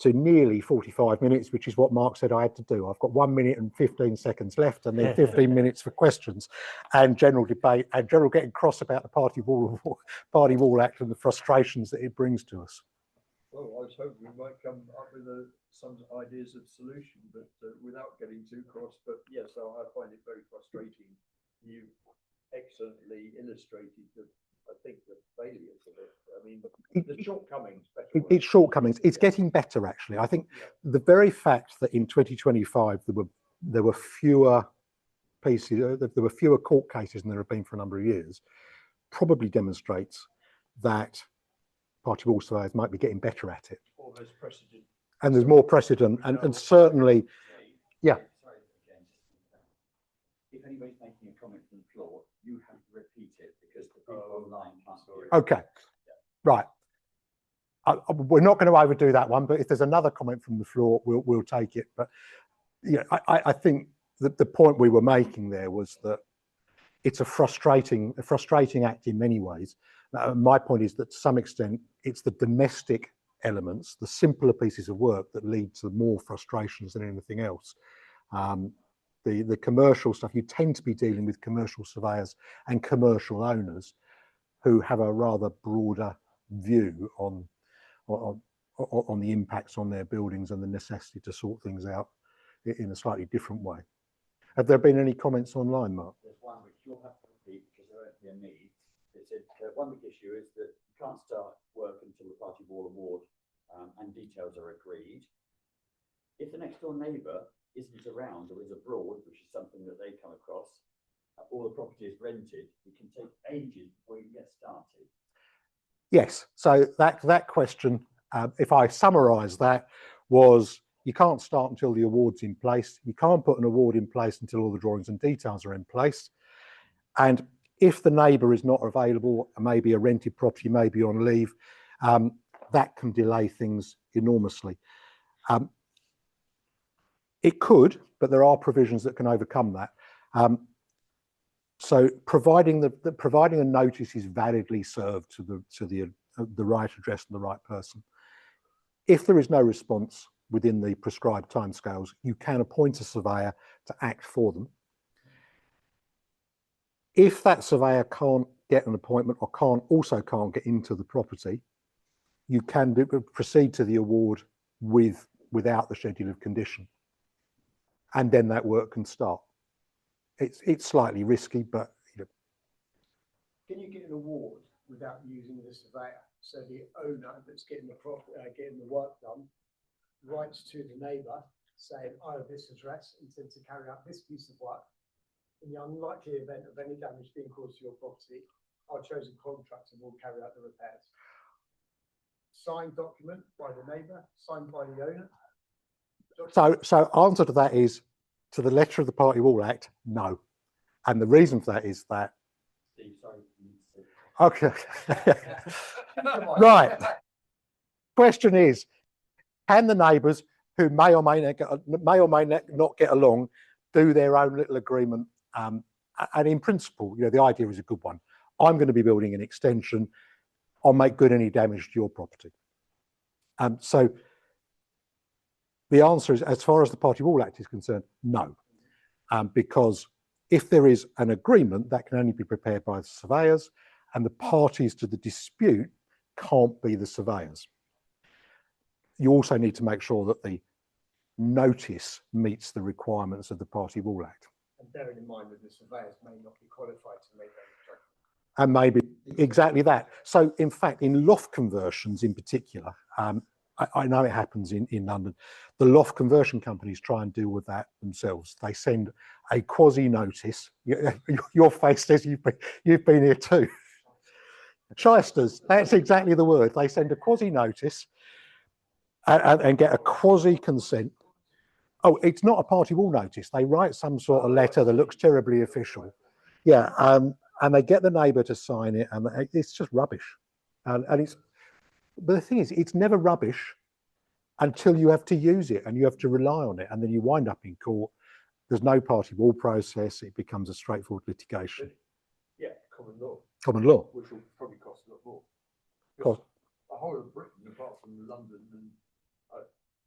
to nearly 45 minutes, which is what Mark said I had to do. I've got 1 minute and 15 seconds left, and then 15 minutes for questions and general debate and general getting cross about the Party Wall Act and the frustrations that it brings to us. Well, I was hoping we might come up with some ideas of solution, but without getting too cross. But yes, I find it very frustrating. You excellently illustrated I think the failures of it. I mean, the shortcomings. It's shortcomings. It's getting better, actually. I think the very fact that in 2025 there were fewer pieces, there were fewer court cases than there have been for a number of years, probably demonstrates that party wall surveyors might be getting better at it. Or there's precedent. And there's more precedent, and certainly, yeah. Sorry, again, if anybody's making a comment from the floor, you have to repeat it because the people online can't hear it. Okay, right. We're not going to overdo that one, but if there's another comment from the floor, we'll take it. But yeah, I think that the point we were making there was that it's a frustrating act in many ways. My point is that to some extent, it's the domestic elements, the simpler pieces of work that lead to more frustrations than anything else. The commercial stuff, you tend to be dealing with commercial surveyors and commercial owners who have a rather broader view on the impacts on their buildings and the necessity to sort things out in a slightly different way. Have there been any comments online, Mark? There's one which you'll have to repeat because there won't be a need. It said one big issue is that you can't start work until the Party Wall award and details are agreed. If the next door neighbour isn't around or is abroad, which is something that they come across, or the property is rented, it can take ages before you get started. Yes, so that question, if I summarise that, was you can't start until the award's in place. You can't put an award in place until all the drawings and details are in place. And if the neighbour is not available, maybe a rented property, maybe on leave, that can delay things enormously. It could, but there are provisions that can overcome that. So providing a notice is validly served to the right address and the right person. If there is no response within the prescribed timescales, you can appoint a surveyor to act for them. If that surveyor can't get an appointment or can't get into the property, you can proceed to the award without the schedule of condition, and then that work can start. It's slightly risky, but Can you get an award without using the surveyor? So the owner that's getting the work done writes to the neighbour saying, "I have this address, intend to carry out this piece of work. In the unlikely event of any damage being caused to your property, our chosen contractor will carry out the repairs." Signed document by the neighbour, signed by the owner. So answer to that is, to the letter of the Party Wall Act, no. And the reason for that is that. Steve, sorry. Okay. Right. Question is, can the neighbours who may or may not get along do their own little agreement? And in principle, the idea is a good one. I'm going to be building an extension. I'll make good any damage to your property. So the answer is, as far as the Party Wall Act is concerned, no. Because if there is an agreement, that can only be prepared by the surveyors, and the parties to the dispute can't be the surveyors. You also need to make sure that the notice meets the requirements of the Party Wall Act. And bearing in mind that the surveyors may not be qualified to make that judgment. And maybe exactly that. So in fact, in loft conversions in particular, I know it happens in London, the loft conversion companies try and deal with that themselves. They send a quasi notice. Your face says you've been here too. Shysters, that's exactly the word. They send a quasi notice and get a quasi consent. Oh, it's not a Party Wall notice. They write some sort of letter that looks terribly official. Yeah, and they get the neighbour to sign it, and it's just rubbish. And but the thing is, it's never rubbish until you have to use it and you have to rely on it, and then you wind up in court. There's no Party Wall process. It becomes a straightforward litigation. Yeah, common law. Common law. Which will probably cost a lot more. Cost. The whole of Britain, apart from London and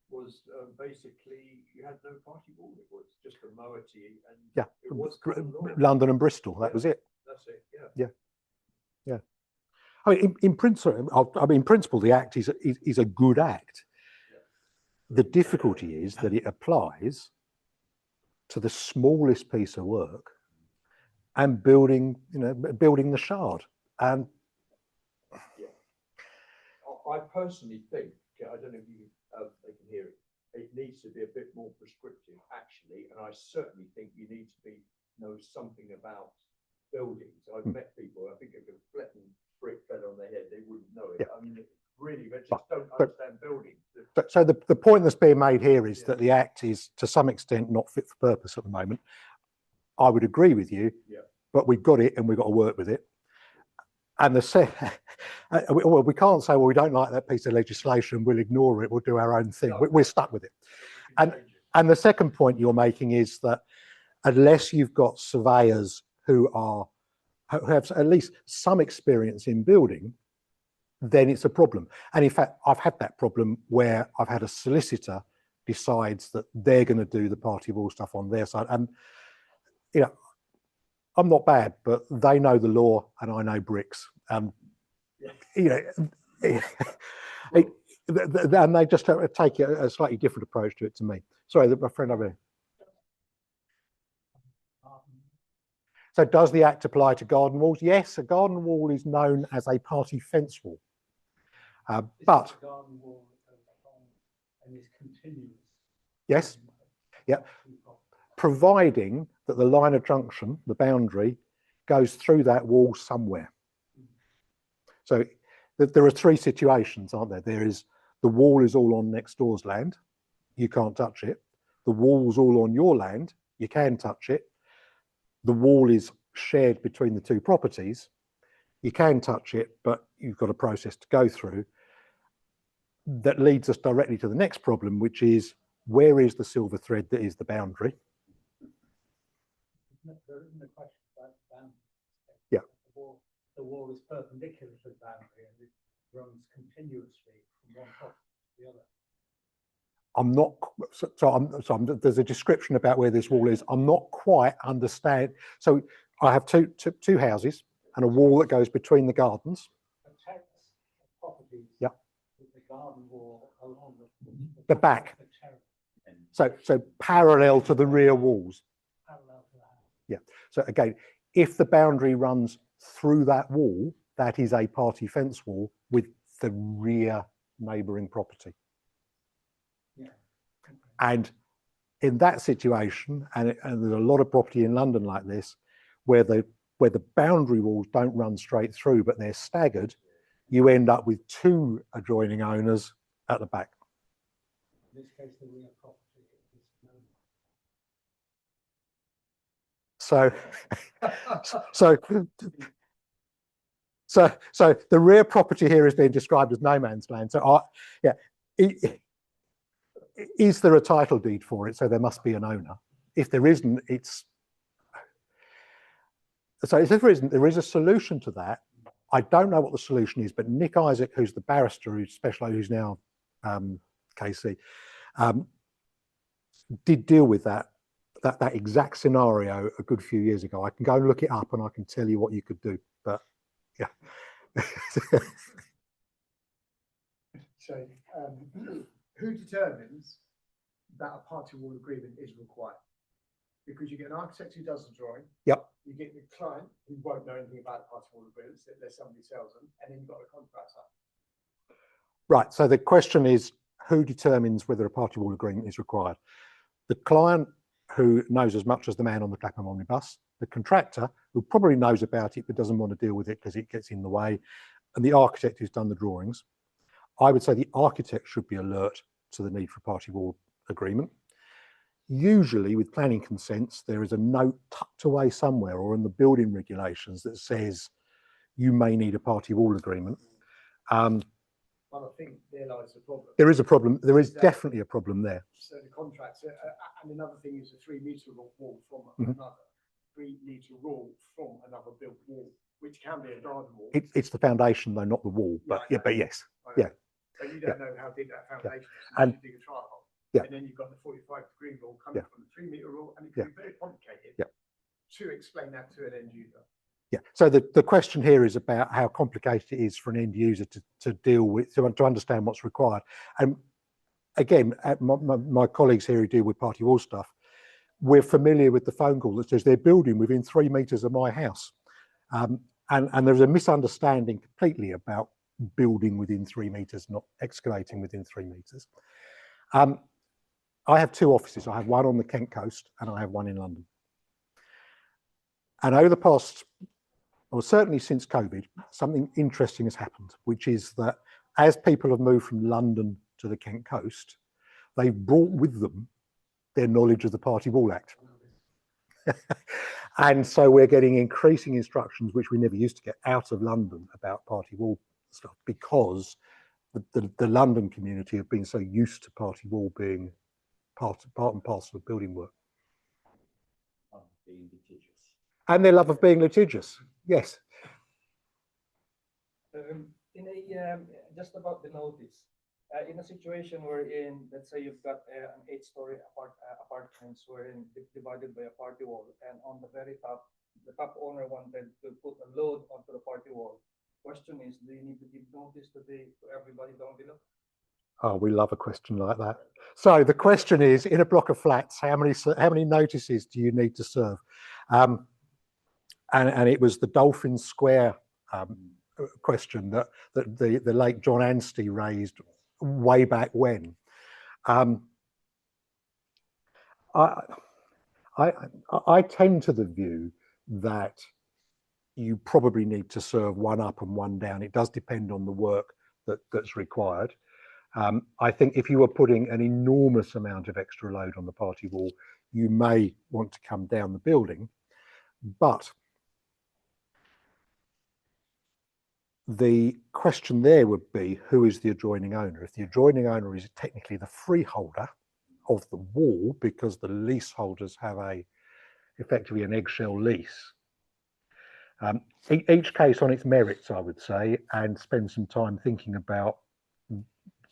was basically you had no party wall. It was just a moiety, and Yeah, it was common law. London and Bristol, that Yeah. was it. That's it. Yeah. Yeah. I mean, in principle, the act is a good act. The difficulty is that it applies to the smallest piece of work and building the shard. And I personally think, I don't know if you they can hear it, it needs to be a bit more prescriptive, actually, and I certainly think you need to know something about buildings. I've met people, I think if a flattened brick fell on their head, they wouldn't know it. Yeah. I mean, really, they just don't but- understand buildings. so the point that's being made here is that the act is to some extent not fit for purpose at the moment. I would agree with you, but we've got it and we've got to work with it. And we can't say, well, we don't like that piece of legislation, we'll ignore it, we'll do our own thing. We're stuck with it. And the second point you're making is that unless you've got surveyors who have at least some experience in building, then it's a problem. And in fact, I've had that problem where I've had a solicitor decides that they're going to do the party wall stuff on their side. And, I'm not bad, but they know the law and I know bricks. And they just take a slightly different approach to it to me. Sorry, my friend over here. So does the act apply to garden walls? Yes, a garden wall is known as a party fence wall. But garden wall and is continuous. Yes, yeah, providing that the line of junction, the boundary, goes through that wall somewhere. So there are three situations, aren't there? There is the wall is all on next door's land, you can't touch it. The wall's all on your land, you can touch it. The wall is shared between the two properties, you can touch it, but you've got a process to go through. That leads us directly to the next problem, which is where is the silver thread that is the boundary? There isn't a question about the boundary. Yeah. The wall is perpendicular to the boundary and it runs continuously from one property to the other. I'm not, there's a description about where this wall is. I'm not quite understand. So I have two houses and a wall that goes between the gardens. A terrace of properties. Yeah. With the garden wall along The back. The terrace. So parallel to the rear walls. Parallel to the house. Yeah. So again, if the boundary runs through that wall, that is a party fence wall with the rear neighbouring property. Yeah. And in that situation, and there's a lot of property in London like this, where the boundary walls don't run straight through, but they're staggered, you end up with two adjoining owners at the back. In this case, the rear property is So the rear property here is being described as no man's land. So is there a title deed for it? So there must be an owner. If there isn't, if there isn't, there is a solution to that. I don't know what the solution is, but Nick Isaac, who's the barrister who's now KC, did deal with that exact scenario a good few years ago. I can go and look it up and I can tell you what you could do, but yeah. So who determines that a party wall agreement is required? Because you get an architect who does the drawing. Yep. You get the client who won't know anything about the party wall agreements unless somebody tells them, and then you've got a contractor. Right. So the question is, who determines whether a party wall agreement is required? The client, who knows as much as the man on the Clapham omnibus, the contractor, who probably knows about it but doesn't want to deal with it because it gets in the way, and the architect who's done the drawings. I would say the architect should be alert to the need for a party wall agreement. Usually with planning consents, there is a note tucked away somewhere or in the building regulations that says you may need a party wall agreement. But I think there lies the problem. There is a problem. There is definitely a problem there. So the contractor, and another thing is a 3 metre wall from another 3 metre wall from another built wall, which can be a garden wall. It's the foundation though, not the wall. But yeah, but yes, yeah. But you don't know how deep that foundation is. And you dig a trial hole. Yeah. And then you've got the 45-degree rule coming Yeah. from the 3-meter rule, and it can be very complicated to explain that to an end user. Yeah. So the question here is about how complicated it is for an end user to deal with, to understand what's required. And again, my colleagues here who deal with party wall stuff, we're familiar with the phone call that says they're building within 3 meters of my house. And there's a misunderstanding completely about building within 3 meters, not excavating within 3 meters. I have 2 offices. I have one on the Kent coast and I have one in London. And over the past, or certainly since COVID, something interesting has happened, which is that as people have moved from London to the Kent coast, they've brought with them their knowledge of the Party Wall Act. And so we're getting increasing instructions, which we never used to get, out of London about party wall stuff, because the London community have been so used to party wall being part and parcel of building work. Being litigious. And their love of being litigious, yes. Just about the notice, in a situation wherein, let's say you've got an 8-story apartments wherein divided by a party wall, and on the very top, the top owner wanted to put a load onto the party wall. Question is, do you need to give notice to everybody down below? Oh, we love a question like that. So the question is, in a block of flats, how many notices do you need to serve? And it was the Dolphin Square question that the late John Anstey raised way back when. I tend to the view that you probably need to serve one up and one down. It does depend on the work that's required. I think if you were putting an enormous amount of extra load on the party wall, you may want to come down the building, but the question there would be, who is the adjoining owner? If the adjoining owner is technically the freeholder of the wall, because the leaseholders have effectively an eggshell lease. Each case on its merits, I would say, and spend some time thinking about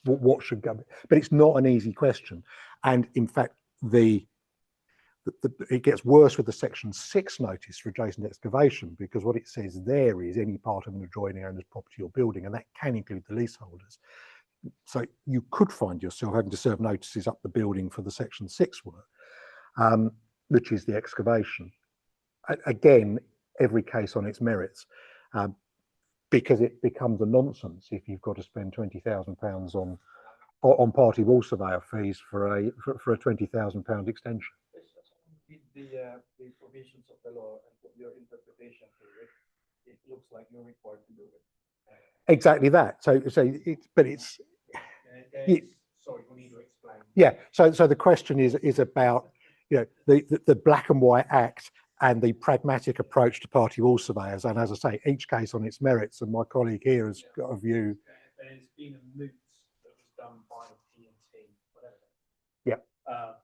what should go. But it's not an easy question. And in fact, it gets worse with the Section 6 notice for adjacent excavation, because what it says there is any part of an adjoining owner's property or building, and that can include the leaseholders. So you could find yourself having to serve notices up the building for the Section 6 work, which is the excavation. Again, every case on its merits, because it becomes a nonsense if you've got to spend £20,000 on party wall surveyor fees for a £20,000 extension. The provisions of the law and your interpretation to it looks like you're required to do it. Exactly that. So sorry, we need to explain. Yeah. So the question is about, you know, the black and white act and the pragmatic approach to party wall surveyors. And as I say, each case on its merits. And my colleague here has got a view. There's been a moot that was done by the P&T, whatever. Yeah. A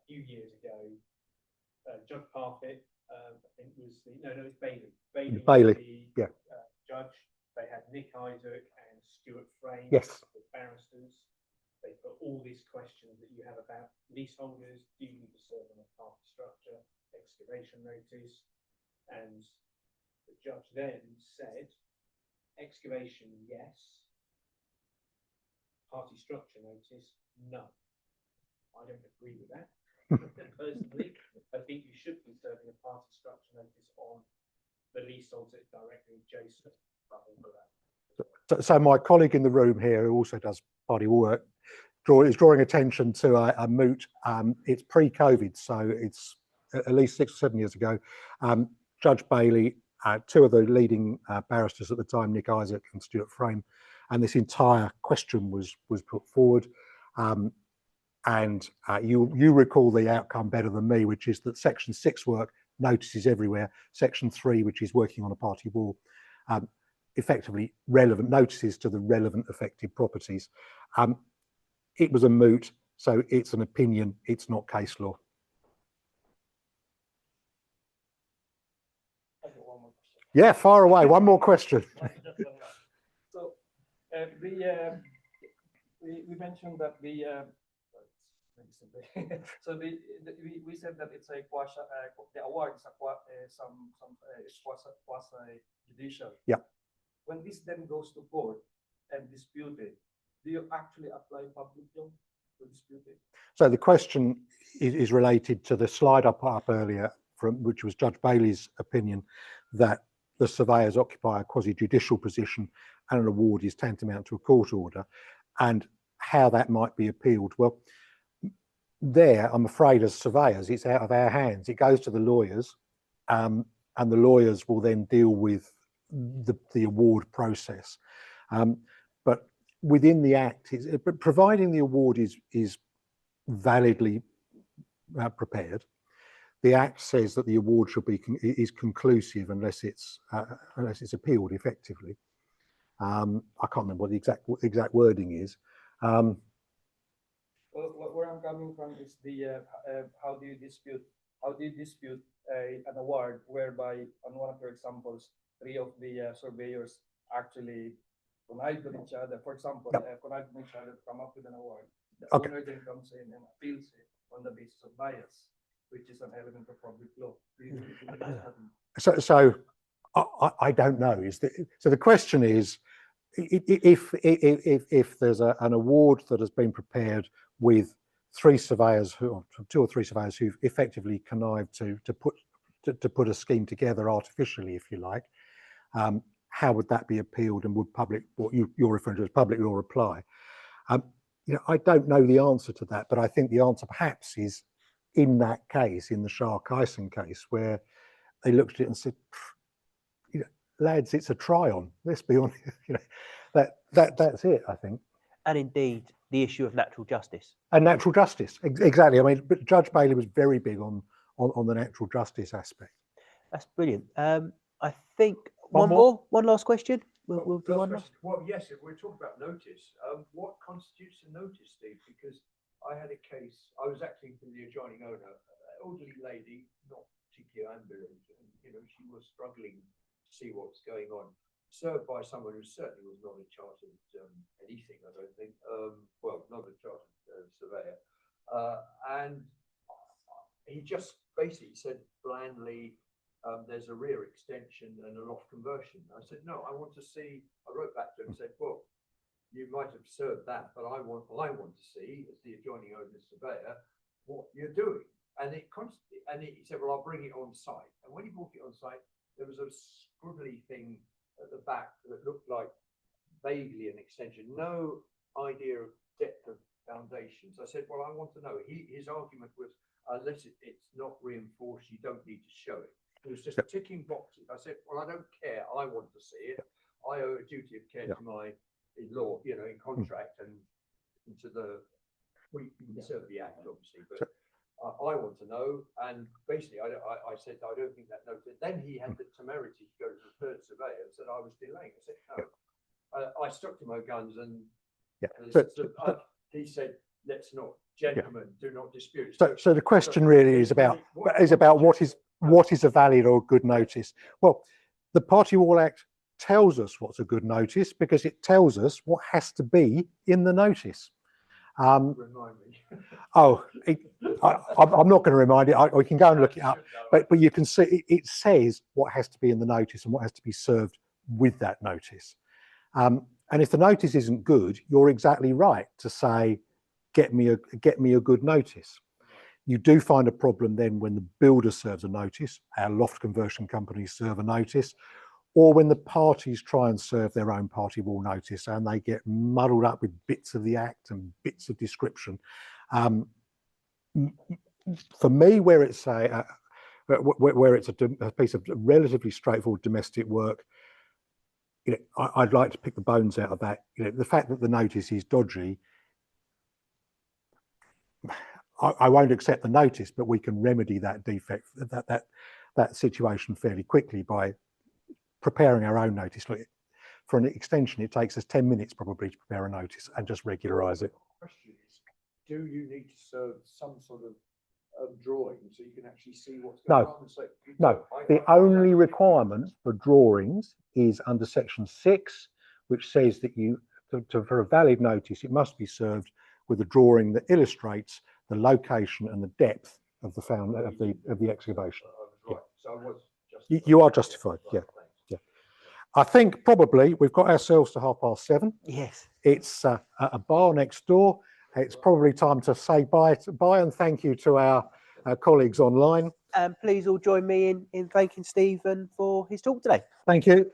few years ago, Judge Parfitt, I think was it's Bailey. Bailey, the, yeah. Judge. They had Nick Isaac and Stuart Frame, yes, the barristers. They put all these questions that you have about leaseholders, do you need to serve on a party structure, excavation notice, and the judge then said, excavation, yes. Party structure notice, no. I don't agree with that. Personally, I think you should be serving a party structure notice on the leaseholds that directly adjacent. So my colleague in the room here, who also does party work, is drawing attention to a moot. It's pre-COVID, so it's at least 6 or 7 years ago. Judge Bailey, 2 of the leading barristers at the time, Nick Isaac and Stuart Frame, and this entire question was put forward. And you recall the outcome better than me, which is that Section 6 work, notices everywhere. Section 3, which is working on a party wall, effectively relevant notices to the relevant affected properties. It was a moot, so it's an opinion, it's not case law. Yeah, far away. One more question. So we mentioned that So we said that it's a quasi, the award is a quasi judicial. Yeah. When this then goes to court and disputed, do you actually apply public law to dispute it? So the question is related to the slide I put up earlier, which was Judge Bailey's opinion that the surveyors occupy a quasi-judicial position and an award is tantamount to a court order, and how that might be appealed. Well, there, I'm afraid, as surveyors, it's out of our hands. It goes to the lawyers, and the lawyers will then deal with the award process. But within the Act, providing the award is validly prepared, the Act says that the award should be is conclusive unless it's appealed effectively. I can't remember what the exact wording is. Well, where I'm coming from is the how do you dispute an award whereby, on one of your examples, 3 of the surveyors actually connive with each other. For example, connive with each other to come up with an award. The owner then comes in and appeals it on the basis of bias, which is an element of public law. So I don't know. So the question is, if there's an award that has been prepared with 2 or 3 surveyors who've effectively connived to put a scheme together artificially, if you like, how would that be appealed, and would what you're referring to as public law apply? I don't know the answer to that, but I think the answer perhaps is in that case, in the Shark-Ison case, where they looked at it and said, lads, it's a try-on. Let's be honest. That's it, I think. And indeed, the issue of natural justice. And natural justice, exactly. I mean, but Judge Bailey was very big on the natural justice aspect. That's brilliant. I think one last question. We'll do one last. Well, yes, if we're talking about notice, what constitutes a notice, Steve? Because I had a case, I was acting for the adjoining owner, an elderly lady, not particularly ambulant, and she was struggling to see what's going on, served by someone who certainly was not a chartered anything, I don't think, well, not a chartered surveyor, and he just basically said blandly, there's a rear extension and a loft conversion. I said, no, I want to see, I wrote back to him and said, well, you might have served that, but I want to see, as the adjoining owner surveyor, what you're doing. And he said, well, I'll bring it on site. And when he brought it on site, there was a scribbly thing at the back that looked like vaguely an extension, no idea of depth of foundations. I said, well, I want to know. His argument was, unless it's not reinforced, you don't need to show it. It was just ticking boxes. I said, well, I don't care. I want to see it. I owe a duty of care to my law, in contract and into we serve the Act, obviously, but I want to know. And basically, I said, I don't think that notice. Then he had the temerity to go to the 3rd surveyor and said I was delaying. I said, no. I stuck to my guns and he said, let's not, gentlemen, do not dispute. So the question really is about what is a valid or good notice? Well, the Party Wall Act tells us what's a good notice because it tells us what has to be in the notice. Remind me. I'm not going to remind you. We can go and look it up, but you can see it says what has to be in the notice and what has to be served with that notice. And if the notice isn't good, you're exactly right to say, get me a good notice. You do find a problem then when the builder serves a notice, our loft conversion companies serve a notice, or when the parties try and serve their own party wall notice and they get muddled up with bits of the Act and bits of description. For me, where it's a piece of relatively straightforward domestic work, I'd like to pick the bones out of that. The fact that the notice is dodgy, I won't accept the notice, but we can remedy that defect, that situation fairly quickly by preparing our own notice. Look, for an extension, it takes us 10 minutes probably to prepare a notice and just regularize it. The question is, do you need to serve some sort of drawing so you can actually see what's going on? No, the only requirement for drawings is under section 6, which says that for a valid notice, it must be served with a drawing that illustrates the location and the depth of the excavation. I was right, so I was just. You are justified, yeah. I think probably we've got ourselves to 7:30. Yes. It's a bar next door. It's probably time to say bye and thank you to our colleagues online. And please all join me in thanking Stephen for his talk today. Thank you.